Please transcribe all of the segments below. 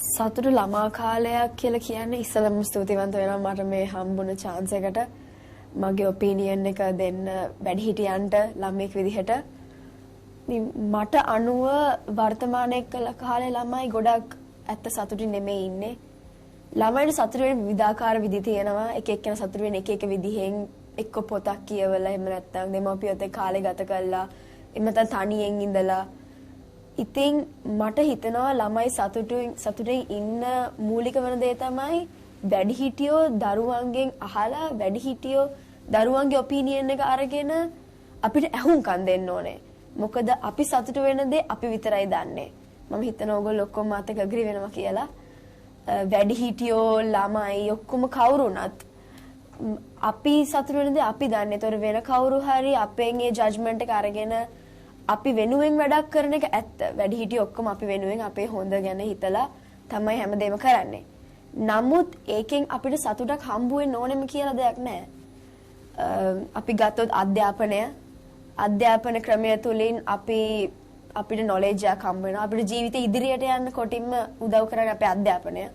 සතුට ළමා කාලයක් කියලා කියන්නේ ඉස්සෙල්ලාම ස්තුතිවන්ත වෙනවා මට මේ හම්බුන chance එකට මගේ ඔපිනියන් එක දෙන්න වැඩිහිටියන්ට ළමෙක් විදිහට මට අනුව වර්තමානයේ කාලේ ළමයි ගොඩක් ඇත්ත සතුටින් නෙමෙයි ඉන්නේ ළමයින්ට සතුට වෙන විවිධාකාර විදි තියෙනවා එක එක්කෙනා සතුට වෙන එක විදිහෙන් එක්ක පොතක් කියවලා එහෙම නැත්නම් දෙමව්පියොත් එක්ක කාලේ ගත කරලා එහෙම නැත්නම් තනියෙන් ඉඳලා ඉතින් මට හිතෙනවා ළමයි සතුටින් ඉන්න මූලික වෙන දේ තමයි වැඩිහිටියෝ දරුවන්ගෙන් අහලා වැඩිහිටියෝ දරුවන්ගේ ඔපිනියන් එක අරගෙන අපිට ඇහුම්කන් දෙන්න ඕනේ. මොකද අපි සතුට වෙන දේ අපි විතරයි දන්නේ. මම හිතනවා ඔයගොල්ලෝ ඔක්කොම මාත් එක්ක agree වෙනවා කියලා. වැඩිහිටියෝ ළමයි ඔක්කොම කවුරුණත් අපි සතුට වෙන දේ අපි දන්නේ. ඒතර වෙන කවුරු හරි අපෙන් ඒ ජජ්මන්ට් එක අරගෙන අපි වෙනුවෙන් වැඩක් කරන එක ඇත්ත. වැඩිහිටියෝ ඔක්කොම අපි වෙනුවෙන් අපේ හොඳ ගැන හිතලා තමයි හැමදේම කරන්නේ. නමුත් ඒකෙන් අපිට සතුටක් හම්බ වෙන්න ඕනෙම කියලා දෙයක් නැහැ. අපි ගත්තොත් අධ්‍යාපන ක්‍රමය තුලින් අපිට knowledge එකක් හම්බ වෙනවා. අපිට ජීවිතේ ඉදිරියට යන්න කොටින්ම උදව් කරන්නේ අපේ අධ්‍යාපනය.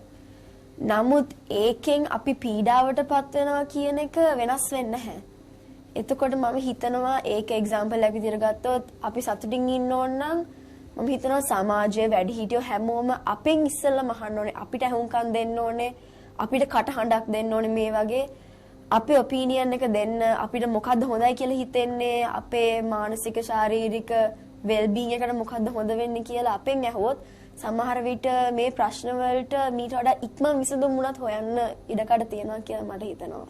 නමුත් ඒකෙන් අපි පීඩාවටපත් වෙනවා කියන එක වෙනස් වෙන්නේ නැහැ. එතකොට මම හිතනවා ඒක එක්සැම්පල් එකක් විදිහට ගත්තොත් අපි සතුටින් ඉන්න ඕන නම් මම හිතනවා සමාජයේ වැඩිහිටියෝ හැමෝම අපෙන් ඉස්සෙල්ලාම අහන්න ඕනේ අපිට අහුම්කම් දෙන්න ඕනේ අපිට කටහඬක් දෙන්න ඕනේ මේ වගේ අපේ ඔපිනියන් එක දෙන්න අපිට මොකද්ද හොඳයි කියලා හිතෙන්නේ අපේ මානසික ශාරීරික වෙල් බීయింగ్ එකට මොකද්ද හොඳ වෙන්නේ කියලා අපෙන් ඇහුවොත් සමහර විට මේ ප්‍රශ්න වලට මීට වඩා ඉක්මන් විසඳුම් මුණත් හොයන්න ඉඩකඩ තියෙනවා කියලා මට හිතෙනවා.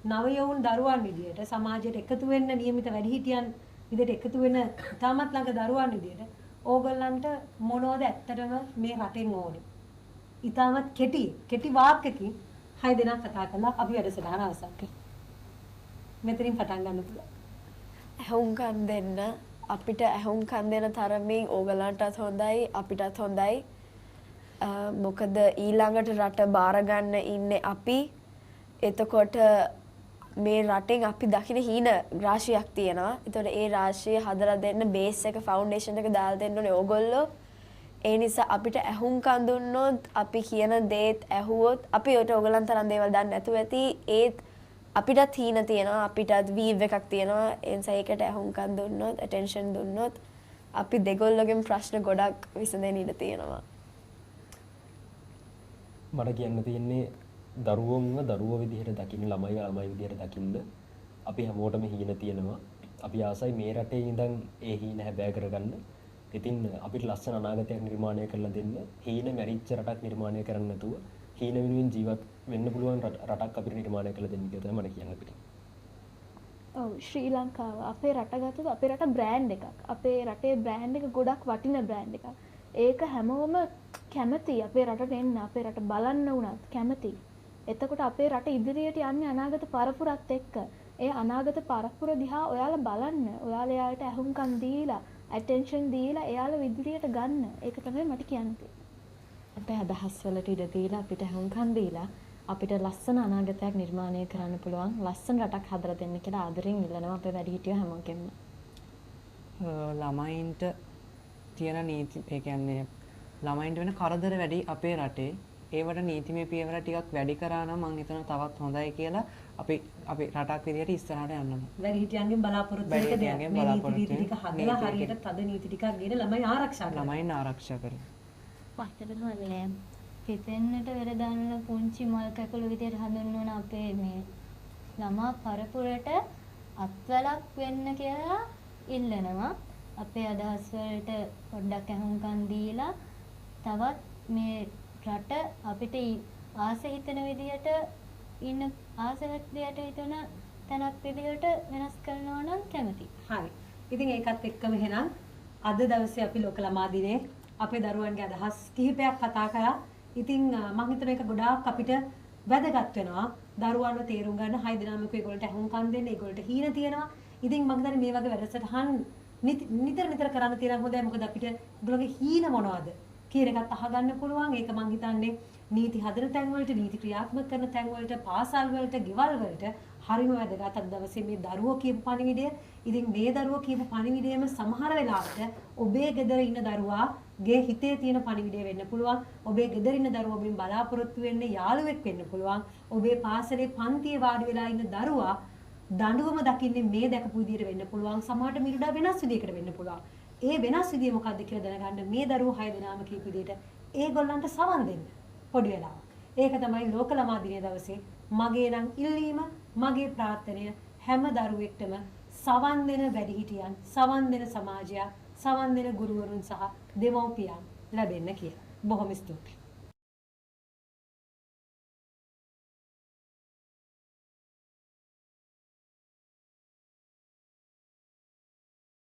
නවයවුන් දරුවන් විදියට සමාජයට එකතු වෙන්න නියමිත වැඩිහිටියන් විදියට එකතු වෙන තාමත් ළඟ දරුවන් විදියට ඕගොල්ලන්ට මොනවද ඇත්තටම මේ රටෙන් ඕනේ? ඊටමත් කෙටි වාක්‍යකින් 6 දෙනා කතා කළා අපි වැඩසටහන අවසන් කරමු. මෙතනින් පටන් ගන්න පුළුවන්. ඇහුම්කන් දෙන්න අපිට ඇහුම්කන් දෙන තරමින් ඕගලන්ටත් හොඳයි අපිටත් හොඳයි. මොකද ඊළඟට රට බාර ගන්න ඉන්නේ අපි. එතකොට මේ රටෙන් අපි දකින හීන රාශියක් තියෙනවා. ඒතකොට ඒ රාශිය හදලා දෙන්න බේස් එක ෆවුන්ඩේෂන් එක දාලා දෙන්න ඕනේ ඕගොල්ලෝ. ඒ නිසා අපිට ඇහුම්කන් දුන්නොත් අපි කියන දේත් ඇහුවොත් අපි ඔය ඕගලන් තරම් දේවල් දන්නේ නැතුව ඇති. ඒත් අපිටත් හීන තියෙනවා අපිටත් වීව් එකක් තියෙනවා. ඒ නිසා ඒකට ඇහුම්කන් දුන්නොත් ඇටෙන්ෂන් දුන්නොත් අපි දෙගොල්ලෝගෙම ප්‍රශ්න ගොඩක් විසඳෙන්න ඉඩ තියෙනවා. මට කියන්න තියෙන්නේ දරුවෝන්ව දරුවෝ විදිහට දකින්න ළමයි විදිහට දකින්න අපි හැමෝටම හීන තියෙනවා. අපි ආසයි මේ රටේ ඉඳන් ඒ හීන හැබෑ කරගන්න. ඉතින් අපිට ලස්සන අනාගතයක් නිර්මාණය කරලා දෙන්න. හීන මැරිච්ච රටක් නිර්මාණය කරන්න නැතුව හීන වෙනුවෙන් ජීවත් වෙන්න පුළුවන් රටක් අපිට නිර්මාණය කරලා දෙන්න කියලා තමයි මට කියන්න අපිට. ඔව් ශ්‍රී ලංකාව අපේ රට ගත්තොත් අපේ රට බ්‍රෑන්ඩ් එකක්. අපේ රටේ බ්‍රෑන්ඩ් එක ගොඩක් වටින බ්‍රෑන්ඩ් එකක්. ඒක හැමෝම කැමතියි අපේ රටට එන්න අපේ රට බලන්න වුණත් කැමතියි. එතකොට අපේ රට ඉදිරියට යන්නේ අනාගත පරපුරත් එක්ක. ඒ අනාගත පරපුර දිහා ඔයාලා බලන්න. ඔයාලා එයාලට අහුම්කම් දීලා, ඇටෙන්ෂන් දීලා එයාලා ඉදිරියට ගන්න. ඒක තමයි මට කියන්න තියෙන්නේ. අපේ අදහස් වලට ඉඩ දීලා අපිට අහුම්කම් දීලා අපිට ලස්සන අනාගතයක් නිර්මාණය කරන්න පුළුවන්. ලස්සන රටක් හදලා දෙන්න කියලා ආදරෙන් ඉල්ලනවා අපේ වැඩිහිටියෝ හැමෝගෙම. ළමයින්ට තියෙන නීති ඒ කියන්නේ ළමයින්ට වෙන කරදර වැඩි අපේ රටේ. ඒවට නීතිමය පියවර ටිකක් වැඩි කරා නම් මම හිතනවා තවත් හොඳයි කියලා අපි රටක් විදියට ඉස්සරහට යන්න ඕනේ. වැඩිහිටියන්ගෙන් බලාපොරොත්තු වෙන දෙයක්. මේ නීති ටික හදලා හරියට තද නීති ටිකක් ගෙන ළමයි ආරක්ෂා කරනවා. ළමයින් ආරක්ෂා කරනවා. පස්තරනවලේ හිතෙන්නට වෙර දාන පුංචි මල් කැකුළු විදියට හඳුන්වන අපේ මේ ළමා පරපුරට අත්වලක් වෙන්න කියලා ඉල්ලනවා. අපේ අදහස් වලට පොඩ්ඩක් අහුම්කම් දීලා තවත් මේ රට අපිට ආස හිතන විදියට ඉන්න ආසවත් දෙයට හිතන තැනක් විදියට වෙනස් කරනවා නම් කැමතියි. හරි. ඉතින් ඒකත් එක්කම එහෙනම් අද දවසේ අපි ලෝක ළමා දිනේ අපේ දරුවන්ගේ අදහස් කිහිපයක් කතා කරා. ඉතින් මම හිතන එක ගොඩාක් අපිට වැදගත් වෙනවා. දරුවන්ව තේරුම් ගන්න 6 දෙනාම ඒගොල්ලන්ට අහුම්කම් දෙන්න. ඒගොල්ලන්ට හීන තියෙනවා. ඉතින් මම හිතන්නේ මේ වගේ වැඩසටහන් නිතර කරන්න තියෙන හොඳයි. මොකද අපිට ඒගොල්ලන්ගේ හීන මොනවද කියන එකත් අහගන්න පුළුවන්. ඒක මම හිතන්නේ නීති හදන තැන් වලට, නීති ක්‍රියාත්මක කරන තැන් වලට, පාසල් වලට, ගෙවල් වලට හරිම වැදගත්. අද දවසේ මේ දරුවෝ කියපු පණිවිඩය, ඉතින් මේ දරුවෝ කියපු පණිවිඩයම සමහර වෙලාවට ඔබේ ගෙදර ඉන්න දරුවා ගේ හිතේ තියෙන පණිවිඩය වෙන්න පුළුවන්. ඔබේ ගෙදර ඉන්න දරුවා ඔබෙන් බලාපොරොත්තු වෙන්නේ යාළුවෙක් වෙන්න පුළුවන්. ඔබේ පාසලේ පන්තියේ වාඩි වෙලා ඉන්න දරුවා දඬුවම දකින්නේ මේ දැකපු විදියට වෙන්න පුළුවන්. සමහරට මිරුඩා වෙනස් විදියකට වෙන්න පුළුවන්. ඒ වෙනස් විදිය මොකක්ද කියලා දැනගන්න මේ දරුවෝ 6 දෙනාම කීප විදියට ඒගොල්ලන්ට සවන් දෙන්න පොඩි වෙලාවක්. ඒක තමයි ලෝක ළමා දිනයේ දවසේ මගේ නම් ඉල්ලීම, මගේ ප්‍රාර්ථනය හැම දරුවෙක්ටම සවන් දෙන වැඩිහිටියන්, සවන් දෙන සමාජයක්, සවන් දෙන ගුරුවරුන් සහ දෙමව්පියන් ලැබෙන්න කියලා. බොහොම ස්තුතියි.